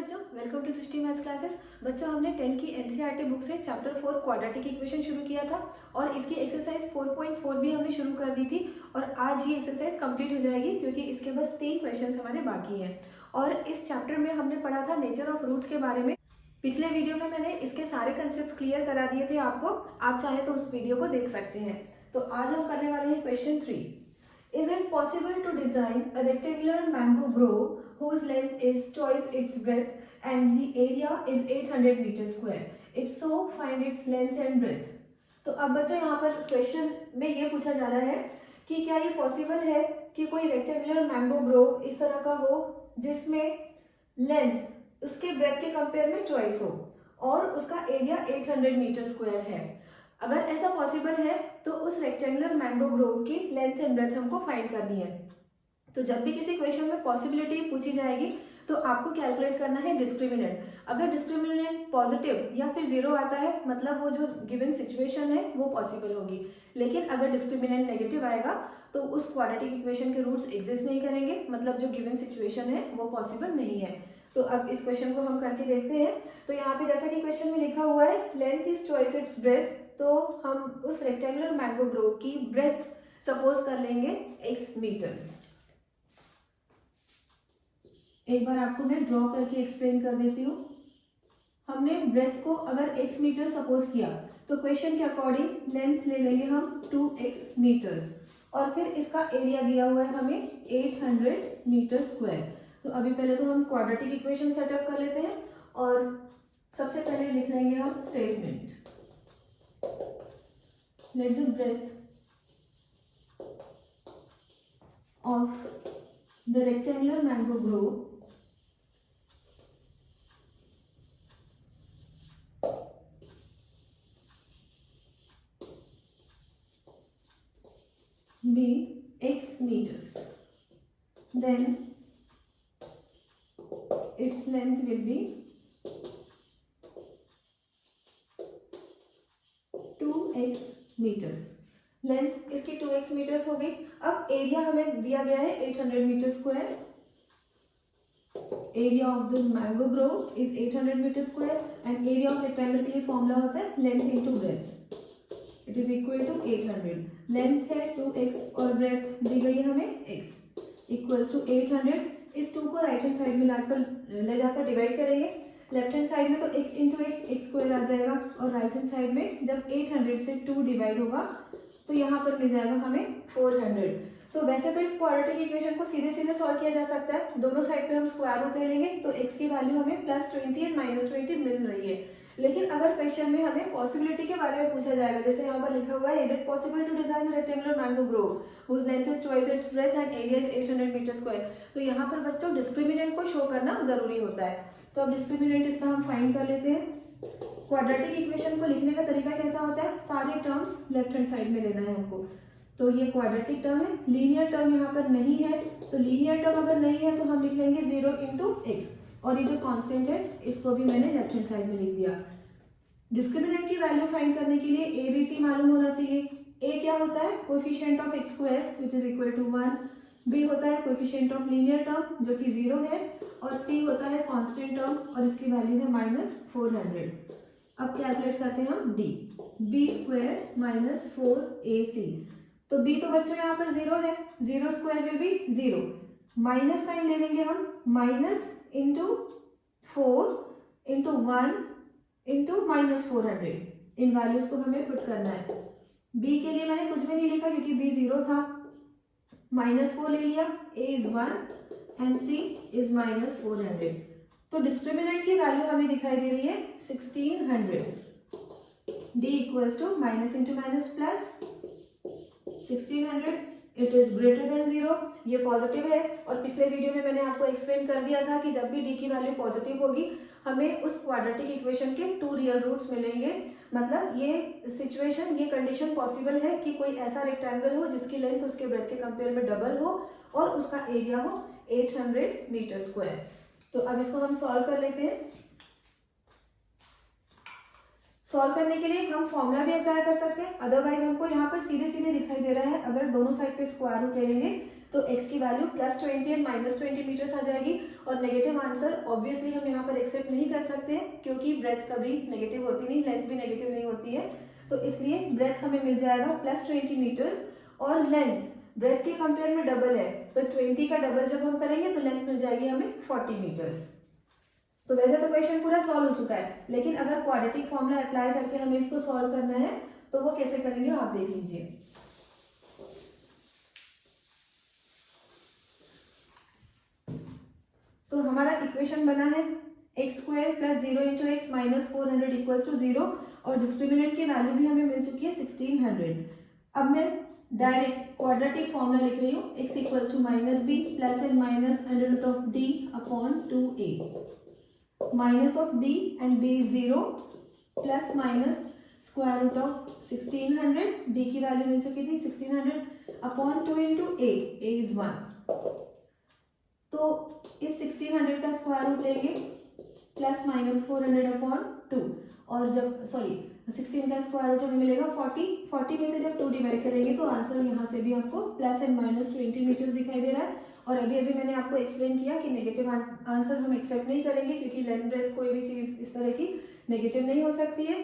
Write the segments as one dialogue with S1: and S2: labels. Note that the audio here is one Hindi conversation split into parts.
S1: बच्चों, वेलकम टू सिस्टी मैथ्स क्लासेस। बच्चों, हमने 10 की एनसीईआरटी बुक से चैप्टर 4 क्वाड्रेटिक इक्वेशन शुरू किया था और इसकी एक्सरसाइज 4.4 भी हमने शुरू कर दी थी और आज ये एक्सरसाइज कंप्लीट हो जाएगी क्योंकि इसके बस 3 क्वेश्चंस हमारे बाकी हैं। और इस चैप्टर में हमने पढ़ा था नेचर ऑफ रूट्स के बारे में। पिछले वीडियो में मैंने इसके सारे कंसेप्ट क्लियर करा दिए थे आपको, आप चाहे तो उस वीडियो को देख सकते हैं। तो आज हम करने वाले हैं question 3। Is it possible to design a rectangular mango grove whose length is twice its breadth and the area is 800 meters square? If so, find its length and breadth. तो अब बच्चों यहाँ पर क्वेश्चन में ये पूछा जा रहा है कि क्या ये पॉसिबल है कि कोई रेक्टेंगुलर मैंगो ग्रोव इस तरह का हो जिसमें लेंथ उसके ब्रेथ के कंपेयर में ट्वाइस हो और उसका एरिया 800 मीटर स्क्वायर है। अगर ऐसा पॉसिबल है तो उस रेक्टेंगुलर मैंगो ग्रोव की लेंथ एंड ब्रेथ हमको फाइंड करनी है। तो जब भी किसी क्वेश्चन में पॉसिबिलिटी पूछी जाएगी तो आपको कैलकुलेट करना है डिस्क्रिमिनेंट। अगर डिस्क्रिमिनेंट पॉजिटिव या फिर जीरो आता है मतलब वो जो गिवन सिचुएशन है वो पॉसिबल होगी, लेकिन अगर डिस्क्रिमिनेंट नेगेटिव आएगा तो उस क्वाड्रेटिक इक्वेशन के रूट्स एग्जिस्ट नहीं करेंगे, मतलब जो गिवन सिचुएशन है वो पॉसिबल नहीं है। तो अब इस क्वेश्चन को हम करके देखते हैं। तो यहाँ पे जैसा कि क्वेश्चन में लिखा हुआ है length is twice its breath, तो हम उस रेक्टेंगुलर मैंगो ग्रोव की ब्रेथ सपोज कर लेंगे x मीटर्स। एक बार आपको मैं ड्रॉ करके एक्सप्लेन कर देती हूँ। हमने ब्रेथ को अगर x मीटर सपोज किया तो क्वेश्चन के अकॉर्डिंग लेंथ ले लेंगे हम 2x मीटर्स और फिर इसका एरिया दिया हुआ है हमें 800 मीटर स्क्वायर। तो अभी पहले तो हम क्वाड्रेटिक इक्वेशन सेटअप कर लेते हैं और सबसे पहले लिख लेंगे हम statement. Let the breadth of the rectangular mango grove be x meters. Then its length will be 2x metres. Length इसकी 2x मीटर्स हो गई। अब एरिया हमें दिया गया है 800 metre square. Area of the mango grove is 800 metre square and area of rectangle के लिए फॉर्मूला होता है length into breadth, it is equal to 800। Length है 2x और ब्रेथ दी गई है हमें x इक्वल्स टू 800। इस 2 को राइट हैंड साइड में ले जाकर डिवाइड करेंगे। लेफ्ट हैंड साइड में तो x इंटू एक्स स्क्वायर आ जाएगा और राइट हैंड साइड में जब 800 से 2 डिवाइड होगा तो यहाँ पर मिल जाएगा हमें 400। तो वैसे तो इस क्वाड्रेटिक इक्वेशन को सीधे सीधे सॉल्व किया जा सकता है। दोनों साइड पे हम स्क्वायर रूट ले लेंगे तो x की वैल्यू हमें +20 एंड -20 मिल रही है। लेकिन अगर क्वेश्चन में हमें पॉसिबिलिटी के बारे में पूछा जाएगा, जैसे यहाँ पर लिखा हुआ है is it possible to design rectangular mango grove whose length is twice its breadth and area is 800 metre square, तो यहाँ पर बच्चों डिस्क्रिमिनेंट को शो करना जरूरी होता है। तो अब डिस्क्रिमिनेंट इसका हम फाइंड कर लेते हैं। क्वाड्रेटिक इक्वेशन को लिखने का तरीका कैसा होता है, सारे टर्म्स लेफ्ट हैंड साइड में लेना है हमको। तो ये क्वाड्रेटिक टर्म है, लीनियर टर्म यहाँ पर नहीं है, तो लीनियर टर्म अगर नहीं है तो हम लिख लेंगे 0 इंटू एक्स और ये जो कांस्टेंट है इसको भी मैंने लेफ्ट हैंड साइड में लिख दिया। डिस्क्रिमिनेंट की वैल्यू फाइंड करने के लिए ए बी सी मालूम होना चाहिए। ए क्या होता है, coefficient of x square which is equal to 1। B होता है कोएफिशिएंट ऑफ लीनियर टर्म जो कि 0 है और सी होता है कांस्टेंट टर्म और इसकी वैल्यू है -400। अब कैलकुलेट करते हैं हम D, B square minus 4ac। तो बी तो बच्चों यहाँ पर 0 है, 0 square will be 0, minus sign ले लेंगे हम, माइनस इंटू 4 इंटू 1 इंटू -400। इन वैल्यूज को हमें पुट करना है। b के लिए मैंने कुछ भी नहीं लिखा क्योंकि b 0 था, -4 ले लिया, a is 1 and c is -400। तो डिस्क्रिमिनेंट की वैल्यू हमें दिखाई दे रही है 1600। d equals to minus into minus plus 1600, it is greater than 0, ये पॉजिटिव है। और पिछले वीडियो में मैंने आपको एक्सप्लेन कर दिया था कि जब भी d की वैल्यू पॉजिटिव होगी हमें उस क्वाड्रेटिक इक्वेशन के 2 रियल रूट्स मिलेंगे। मतलब ये सिचुएशन, ये कंडीशन पॉसिबल है कि कोई ऐसा रेक्टेंगल हो जिसकी लेंथ उसके ब्रेथ के कंपेयर में डबल हो और उसका एरिया हो 800 मीटर स्क्वायर। तो अब इसको हम सॉल्व कर लेते हैं। सॉल्व करने के लिए हम फॉर्मूला भी अप्लाई कर सकते हैं, अदरवाइज हमको यहाँ पर सीधे सीधे दिखाई दे रहा है। अगर दोनों साइड पे स्क्वायर रूट ले लेंगे तो x की वैल्यू +20 एंड -20 मीटर्स आ जाएगी। और नेगेटिव आंसर ऑब्वियसली हम यहाँ पर एक्सेप्ट नहीं कर सकते क्योंकि ब्रेथ कभी नेगेटिव होती नहीं, लेंथ भी नेगेटिव नहीं होती है, तो इसलिए ब्रेथ हमें मिल जाएगा +20 मीटर्स। और लेंथ ब्रेथ के कंपेयर में डबल है, तो 20 का डबल जब हम करेंगे तो लेंथ मिल जाएगी हमें 40 मीटर्स। तो वैसे तो क्वेश्चन पूरा सॉल्व हो चुका है, लेकिन अगर क्वाड्रेटिक फॉर्मूला अप्लाई करके हमें इसको सॉल्व करना है तो वो कैसे करेंगे आप देख लीजिए। तो हमारा इक्वेशन बना है x² + 0 × x - 400 = 0 और डिस्क्रिमिनेंट की वैल्यू भी हमें मिल चुकी है 1600। अब मैं डायरेक्ट क्वाड्रेटिक फॉर्मूला लिख रही हूँ, x = -b ± √d/2a -b and b is 0 ± √1600, d की वैल्यू मिल चुकी थी 1600/2 × a is 1। तो इस 1600 का स्क्वायर रूट लेंगे ±400/2 और जब 16 का स्क्वायर रूट हमें मिलेगा 40 में से जब 2 डिवाइड करेंगे तो आंसर यहाँ से भी आपको +& मीटर्स दिखाई दे रहा है। और अभी मैंने आपको एक्सप्लेन किया कि नेगेटिव आंसर हम एक्सेप्ट नहीं करेंगे क्योंकि लेंथ ब्रेथ कोई भी चीज इस तरह की नेगेटिव नहीं हो सकती है।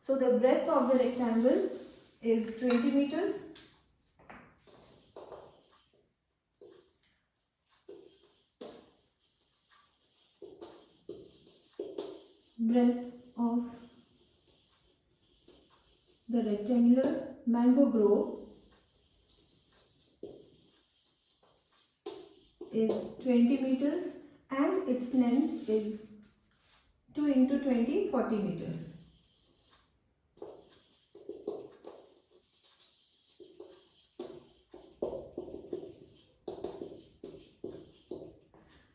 S1: So the breadth of the rectangle is 20 metres. Breadth of the rectangular mango grove is 20 meters and its length is 2 × 20 40 meters.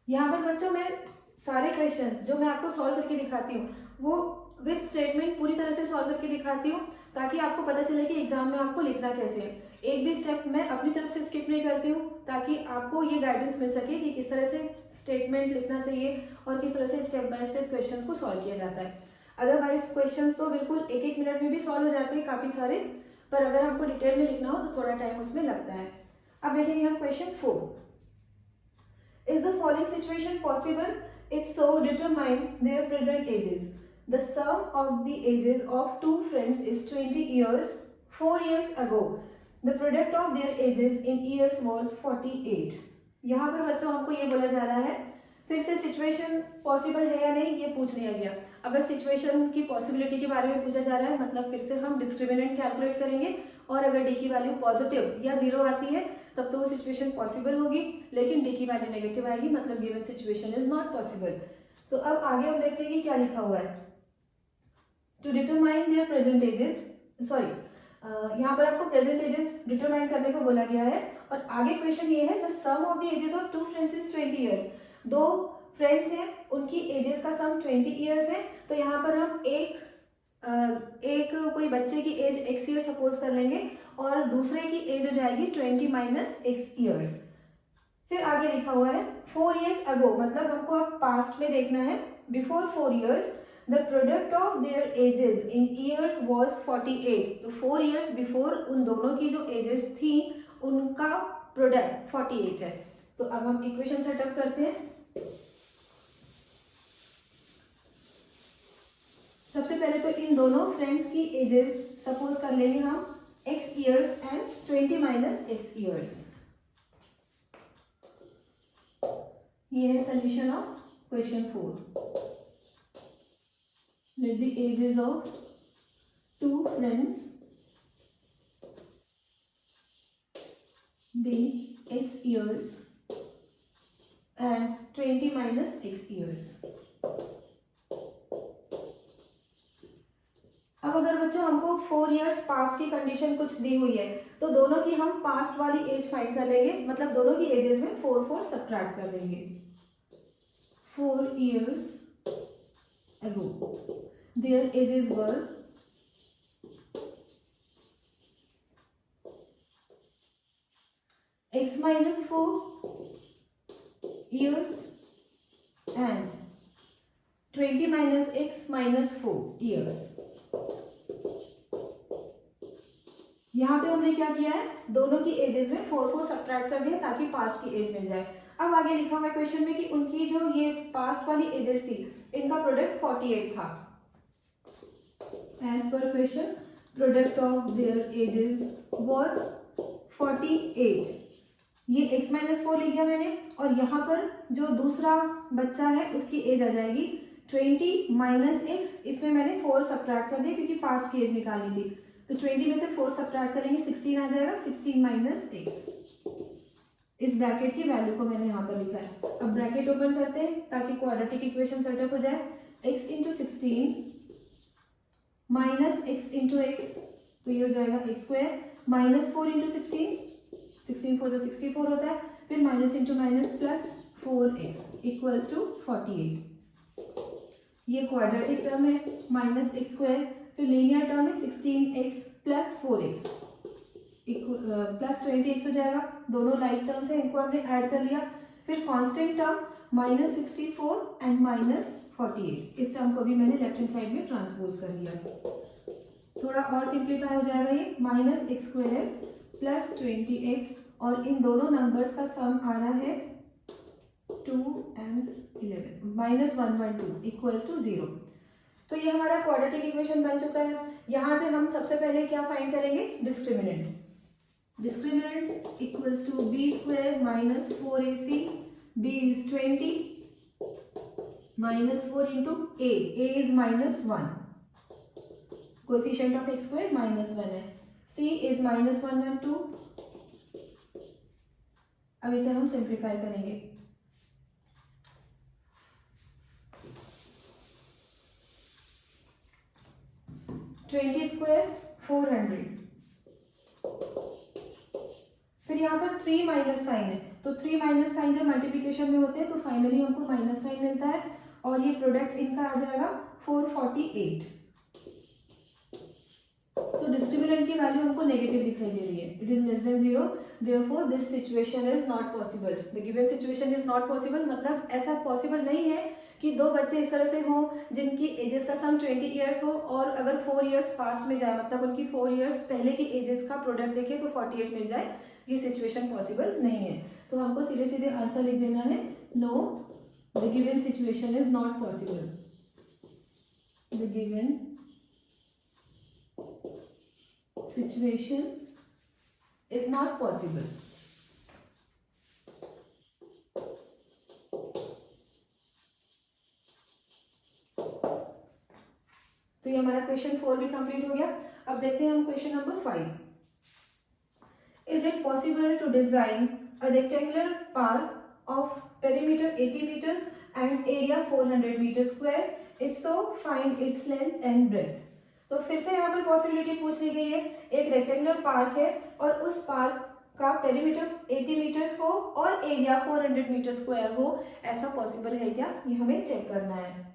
S1: यहाँ पर बच्चों मैं सारे क्वेश्चंस जो मैं आपको सॉल्व करके दिखाती हूँ वो विद स्टेटमेंट पूरी तरह से सॉल्व करके दिखाती हूँ ताकि आपको पता चले कि एग्जाम में आपको लिखना कैसे है। एक भी स्टेप मैं अपनी तरफ से स्किप नहीं करती हूँ ताकि आपको ये गाइडेंस मिल सके कि किस तरह से स्टेटमेंट लिखना चाहिए और किस तरह से स्टेप बाय स्टेप क्वेश्चंस को सॉल्व किया जाता है। अदरवाइज क्वेश्चंस तो बिल्कुल एक मिनट में भी सॉल्व हो जाते हैं काफ़ी सारे, पर अगर आपको डिटेल में लिखना हो तो थोड़ा टाइम उसमें लगता है। अब देखेंगे हम question 4। Is the following situation possible? If so, determine their present ages. The sum of the ages of two friends is 20 years 4 years ago. The product of their ages in years was 48. यहाँ पर बच्चों हमको ये बोला जा रहा है, फिर से सिचुएशन पॉसिबल है या नहीं ये पूछ लिया गया। अगर सिचुएशन की पॉसिबिलिटी के बारे में पूछा जा रहा है मतलब फिर से हम डिस्क्रिमिनेंट कैलकुलेट करेंगे और अगर डी की वैल्यू पॉजिटिव या 0 आती है तब तो वो सिचुएशन पॉसिबल होगी, लेकिन डी की वैल्यू नेगेटिव आएगी मतलब given situation is not possible. तो अब आगे हम देखते हैं कि क्या लिखा हुआ है। To determine their present ages, यहाँ पर आपको प्रेजेंट एजेस डिटरमाइन करने को बोला गया है और आगे क्वेश्चन ये है the sum of the ages of two friends is 20 years. दो फ्रेंड्स हैं उनकी एजेस का सम 20 ईयर्स है, तो यहाँ पर हम एक कोई बच्चे की एज x ईयर सपोज कर लेंगे और दूसरे की एज हो जाएगी 20 - x ईयर्स। फिर आगे लिखा हुआ है 4 years ago, मतलब हमको अब पास्ट में देखना है। Before 4 years the product of their edges in years was 48। तो 4 years बिफोर उन दोनों की जो एजेस थी उनका प्रोडक्ट 48 है। तो अब हम इक्वेशन सेटअप करते हैं। सबसे पहले तो इन दोनों फ्रेंड्स की एजेस सपोज कर लेंगे हम x years and 20 - x years। ये है solution of question 4। Let the ages of two friends be x years and 20 - x years। अब अगर बच्चों हमको 4 years पास्ट की कंडीशन कुछ दी हुई है तो दोनों की हम पास्ट वाली एज फाइंड कर लेंगे, मतलब दोनों की एजेस में 4 सब्ट्रैक्ट कर लेंगे। 4 years ago their ages were x - 4 years and 20 - x - 4 years। यहाँ पे हमने क्या किया है, दोनों की एजेस में 4 सब्ट्रैक्ट कर दिया ताकि पास की एज मिल जाए। अब आगे लिखा हुआ है क्वेश्चन में कि उनकी जो ये पास वाली एजेस थी, इनका प्रोडक्ट 48 था। As per question product of their ages was 48। ये x माइनस 4 लिख दिया मैंने, और यहाँ पर जो दूसरा बच्चा है उसकी एज आ जाएगी 20 माइनस x, इसमें मैंने 4 सब्ट्रैक्ट कर दिया क्योंकि पास की एज निकालनी थी। तो 20 में से 4 सब्ट्रैक्ट करेंगे 16 आ जाएगा, 16 माइनस x। इस ब्रैकेट की वैल्यू को मैंने यहाँ पर लिखा है। अब ब्रैकेट ओपन करते हैं ताकि क्वाड्रेटिक इक्वेशन सेटअप हो जाए। x into 16 minus x into x, तो ये हो जाएगा x स्क्वायर, माइनस 4 इंटू 16, 16 4 से 64 होता है, फिर minus into minus plus 4x equals to 48। ये क्वाड्रेटिक टर्म है, माइनस एक्स स्क्वायर, फिर लीनियर टर्म है 16x plus 4x plus 20x हो जाएगा। दोनों लाइक टर्म्स है, इनको हमने ऐड कर लिया। फिर constant term minus 64 and minus 48, इस टर्म को भी मैंने लेफ्ट हैंड साइड में ट्रांसपोज कर लिया। थोड़ा और सिंप्लीफाई हो जाएगा, ये minus x square plus 20x, और इन दोनों नंबर्स का सम आ रहा है 2 and 11 माइनस 112 इक्वल्स टू 0। तो ये हमारा क्वाड्रेटिक इक्वेशन बन चुका है। यहाँ से हम सबसे पहले क्या फाइंड करेंगे, discriminant. Discriminant equals to B square minus 4ac, b is 20 minus 4 into a is minus 1, coefficient of x square minus 1 है, c इज माइनस 112। अब इसे हम सिंप्लीफाई करेंगे। ट्वेंटी स्क्वायर 400, फिर यहाँ पर 3 माइनस साइन है, तो 3 माइनस साइन जब मल्टीप्लिकेशन में होते हैं तो फाइनली हमको माइनस साइन मिलता है, और ये प्रोडक्ट इनका आ जाएगा 448। तो डिस्क्रिमिनेंट की वैल्यू हमको नेगेटिव दिखाई दे रही है, it is less than 0, therefore this situation is not possible. The given situation is not possible, मतलब ऐसा पॉसिबल नहीं है कि दो बच्चे इस तरह से हो जिनकी एजेस का सम 20 ईयर्स हो, और अगर 4 ईयर्स पास में जाए, मतलब उनकी 4 ईयर्स पहले की एजेस का प्रोडक्ट देखें तो 48 मिल जाए। ये सिचुएशन पॉसिबल नहीं है, तो हमको सीधे सीधे आंसर लिख देना है, know the given situation is not possible. The given situation is not possible. तो ये हमारा क्वेश्चन 4 भी कंप्लीट हो गया। अब देखते हैं हम question number 5। Is it possible to design a rectangular park of perimeter 80 meters and area 400 meters square? If so, find its length and breadth. तो फिर से यहाँ पर पॉसिबिलिटी पूछ ली गई है। एक रेक्टेंगुलर पार्क है और उस पार्क का पेरीमीटर 80 मीटर्स हो और एरिया 400 मीटर स्क्वायर हो, ऐसा पॉसिबल है क्या, ये हमें चेक करना है।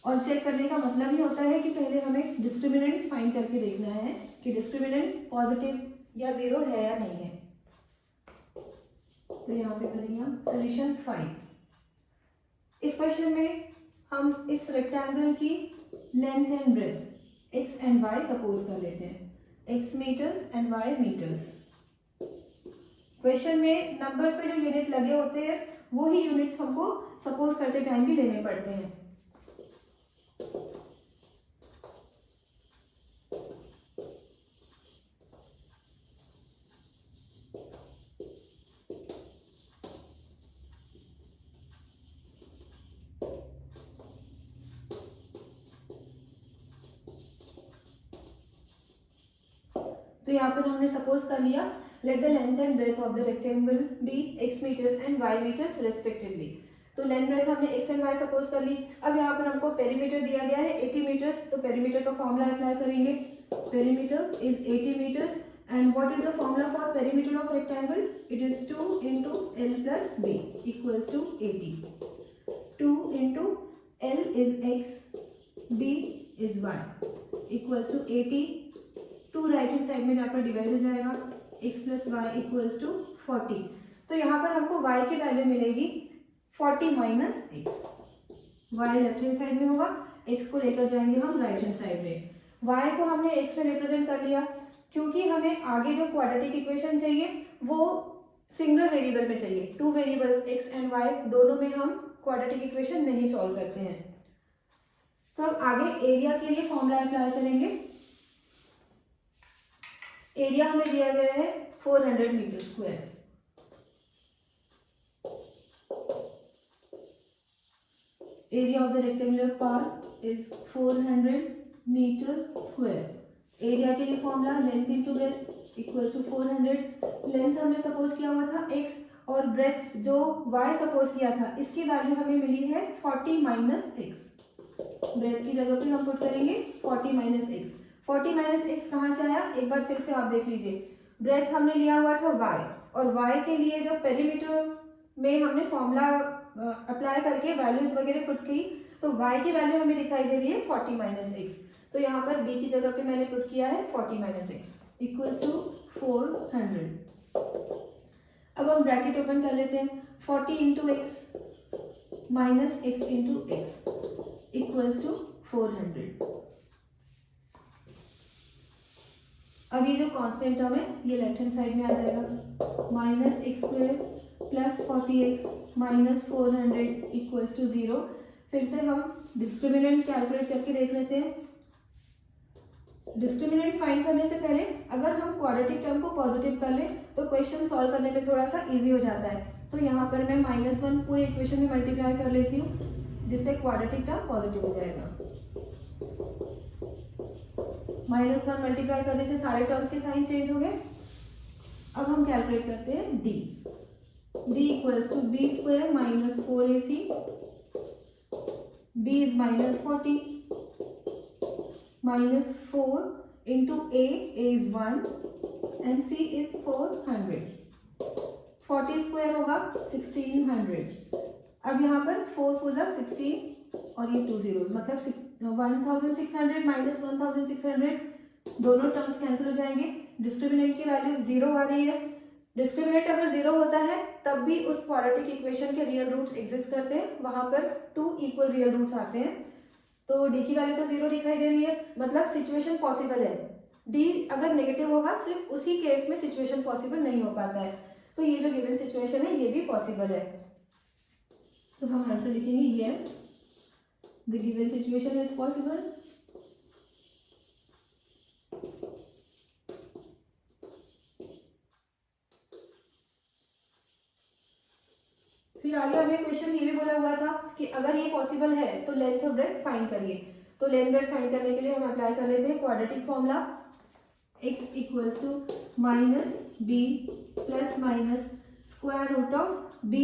S1: और चेक करने का मतलब ही होता है कि पहले हमें डिस्क्रिमिनेंट फाइंड करके देखना है कि डिस्क्रिमिनेंट पॉजिटिव या 0 है या नहीं है। तो यहाँ पे करेंगे हम सोल्यूशन 5। इस क्वेश्चन में हम इस रेक्टेंगल की length and breadth x and y suppose कर लेते हैं, x metres and y metres. Question में नंबर्स पे जो यूनिट लगे होते हैं वो ही यूनिट्स हमको सपोज करते टाइम भी लेने पड़ते हैं। तो यहाँ पर हमने सपोज कर लिया, let the length and breadth of the rectangle be x metres and y metres respectively. तो लेंथ ब्रेथ हमने x एंड y सपोज कर ली। अब यहाँ पर हमको पेरीमीटर दिया गया है 80 मीटर्स, तो पेरीमीटर का फॉर्मूला अप्लाई करेंगे। Perimeter is 80 metres and what is the formula for perimeter of rectangle, it is 2 into l plus b equals to 80। 2 into l is x, b is y equals to 80। 2 right hand side में जाकर डिवाइड हो जाएगा, x plus Y equals to 40। तो यहाँ पर हमको y की वैल्यू मिलेगी 40 minus x. y left hand side में होगा, x को लेकर जाएंगे हम राइट हैंड साइड में। y को हमने x में रिप्रेजेंट कर लिया, क्योंकि हमें आगे जो क्वाड्रेटिक इक्वेशन चाहिए वो सिंगल वेरिएबल में चाहिए। Two variables x and y दोनों में हम क्वाड्रेटिक इक्वेशन नहीं सॉल्व करते हैं। तो अब आगे एरिया के लिए फॉर्मूला अप्लाई करेंगे। एरिया हमें दिया गया है 400 metre square. Area of the rectangular park is 400 metre square. Area के लिए formula length into breadth equals to 400। Length हमने सपोज किया हुआ था x और ब्रेथ जो y सपोज किया था, इसकी वैल्यू हमें मिली है 40 माइनस x। ब्रेथ की जगह पे हम पुट करेंगे 40 माइनस x। 40 माइनस x कहाँ से आया, एक बार फिर से आप देख लीजिए। ब्रेथ हमने लिया हुआ था y, और y के लिए जब पेरीमीटर में हमने फॉर्मूला अप्लाई करके वैल्यूज वगैरह पुट की, तो y की वैल्यू हमें दिखाई दे रही है 40 माइनस x। तो यहाँ पर b की जगह पे मैंने पुट किया है 40 माइनस x इक्वल्स टू 400। अब हम ब्रैकेट ओपन कर लेते हैं। 40 into x minus x into x equals to 400। अब ये जो कांस्टेंट टर्म है ये लेफ्ट हैंड साइड में आ जाएगा। Minus x square plus 40x minus 400 equals to 0। फिर से हम डिस्क्रिमिनेंट कैलकुलेट करके देख लेते हैं। डिस्क्रिमिनेंट फाइंड करने से पहले अगर हम क्वाड्रेटिक टर्म को पॉजिटिव कर ले तो क्वेश्चन सॉल्व करने में थोड़ा सा इजी हो जाता है। तो यहाँ पर मैं -1 पूरे इक्वेशन में मल्टीप्लाई कर लेती हूँ, जिससे क्वाड्रेटिक टर्म पॉजिटिव हो जाएगा। -1 मल्टीप्लाई करने से सारे टर्म्स के साइन चेंज हो गए। अब हम कैलकुलेट करते हैं d। d equals to B square minus 4ac। b is -40 minus 4 into a is 1 and c is 400। 40 square होगा 1600। अब यहाँ पर 4 4 16 और ये 2 zeros, मतलब 1600 माइनस 1600 दोनों टर्म्स कैंसिल हो जाएंगे। डिस्क्रिमिनेंट की वैल्यू 0 आ रही है। डिस्क्रिमिनेंट अगर 0 होता है तब भी उस क्वाड्रेटिक इक्वेशन के रियल रूट्स एग्जिस्ट करते हैं, वहां पर 2 इक्वल रियल रूट्स आते हैं। तो d की वैल्यू तो 0 दिखाई दे रही है, मतलब सिचुएशन पॉसिबल है। d अगर नेगेटिव होगा सिर्फ उसी केस में सिचुएशन पॉसिबल नहीं हो पाता है। तो ये जो गिवन सिचुएशन है ये भी पॉसिबल है। तो हम आंसर लिखेंगे yes the given situation is possible. फिर आगे हमें क्वेश्चन ये भी बोला हुआ था कि अगर ये पॉसिबल है तो लेंथ और ब्रेथ फाइंड करिए। तो लेंथ ब्रेथ फाइंड करने के लिए हम अप्लाई कर लेते हैं quadratic formula x equals to minus B plus minus square root of B.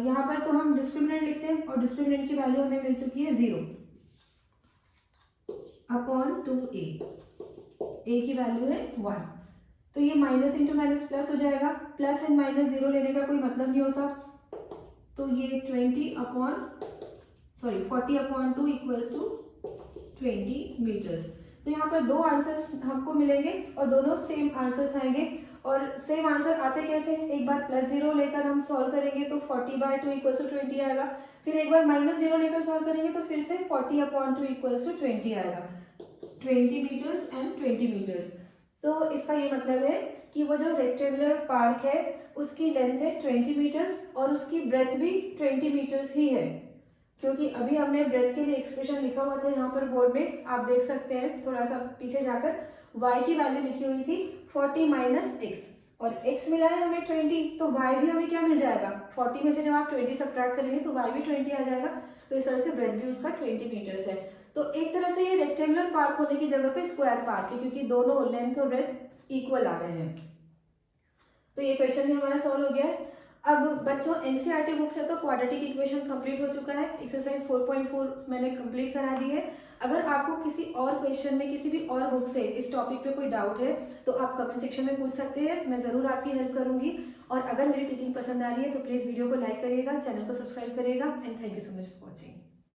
S1: यहाँ पर तो हम डिस्क्रिमिनेंट लिखते हैं और डिस्क्रिमिनेंट की वैल्यू हमें मिल चुकी है 0 अपॉन 2a। a की वैल्यू है 1। तो ये माइनस इंटू माइनस प्लस हो जाएगा। प्लस एंड माइनस 0 लेने का कोई मतलब नहीं होता। तो ये 40 अपॉन 2 इक्वल्स टू 20 मीटर्स। तो यहाँ पर दो आंसर्स हमको मिलेंगे और दोनों सेम आंसर्स आएंगे। और सेम आंसर आते कैसे, एक बार +0 लेकर हम सॉल्व करेंगे तो 40/2 इक्वल्स टू 20 आएगा। फिर एक बार -0 लेकर सॉल्व करेंगे तो फिर से 40 अपॉन 2 इक्वल्स टू 20 आएगा। 20 मीटर्स एंड 20 मीटर्स। तो इसका ये मतलब है कि वो जो रेक्टेंगुलर पार्क है उसकी लेंथ है 20 मीटर्स और उसकी ब्रेथ भी 20 मीटर्स ही है। क्योंकि अभी हमने ब्रेथ के लिए एक्सप्रेशन लिखा हुआ था यहाँ पर बोर्ड में, आप देख सकते हैं थोड़ा सा पीछे जाकर, y की वैल्यू लिखी हुई थी 40 माइनस एक्स और x मिला है हमें 20, तो y भी हमें क्या मिल जाएगा, 40 में से जब आप 20 सब्ट्रैक्ट करेंगे तो y भी 20 आ जाएगा। तो इस तरह से ब्रेथ भी उसका 20 मीटर्स है। तो एक तरह से ये रेक्टेंगुलर पार्क होने की जगह पे स्क्वायर पार्क है, क्योंकि दोनों लेंथ और ब्रेथ इक्वल आ रहे हैं। तो ये क्वेश्चन भी हमारा सॉल्व हो गया है। अब बच्चों एनसीईआरटी बुक से तो क्वाड्रेटिक इक्वेशन कंप्लीट हो चुका है। एक्सरसाइज 4.4 मैंने कंप्लीट करा दी है। अगर आपको किसी और क्वेश्चन में किसी भी और बुक से इस टॉपिक पे कोई डाउट है तो आप कमेंट सेक्शन में पूछ सकते हैं, मैं ज़रूर आपकी हेल्प करूंगी। और अगर मेरी टीचिंग पसंद आ रही है तो प्लीज़ वीडियो को लाइक करिएगा, चैनल को सब्सक्राइब करिएगा and thank you so much for watching.